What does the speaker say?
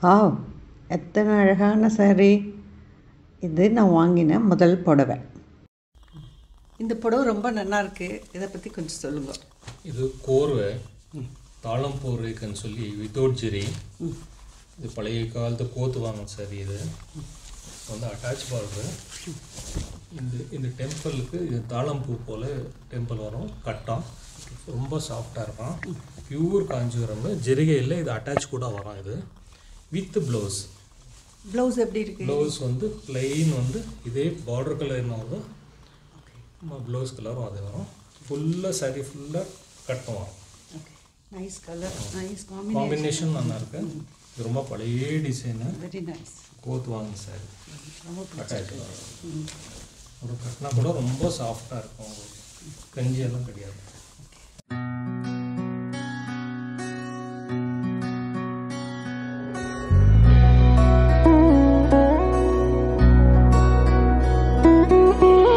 Wow, எத்தனை அழகான saree. இது நான் வாங்கின முதல் புடவை. இந்த புடவை ரொம்ப நல்லா இருக்குது. இதை பற்றி கொஞ்சம் சொல்லுங்க. இது கோர்வை தாளம்பூ ரேக்குன்னு சொல்லி வித்தவுட் ஜெரி. இது பழைய காலத்து கோத்து வாங்க சார். இது வந்து அட்டாச் பார்டர். இந்த டெம்பிளுக்கு இது தாளம்பூ போல் டெம்பிள் வரும். கட்டம் ரொம்ப சாஃப்டாக இருக்கும். பியூர் காஞ்சிபுரம் ஜெரிகையில் இது அட்டாச் கூட வரும். இது வித் ப்ளவுஸ். ப்ளவுஸ் எப்படி இருக்குது? ப்ளவுஸ் வந்து பிளெயின் வந்து இதே பார்டர் கலர் என்ன வரும், ப்ளவுஸ் கலரும் அதே வரும். ஃபுல்லாக சாரி ஃபுல்லாக கட்டம் வரும். Okay, nice colour, nice combination நல்லா இருக்கு. இது ரொம்ப பழைய டிசைனு. Very nice. கோத்து வாங்க சாரி ரொம்ப அட்டாச் வரும். ஒரு கட்டினா கூட ரொம்ப சாஃப்டாக இருக்கும். உங்களுக்கு கஞ்சியெல்லாம் கிடையாது.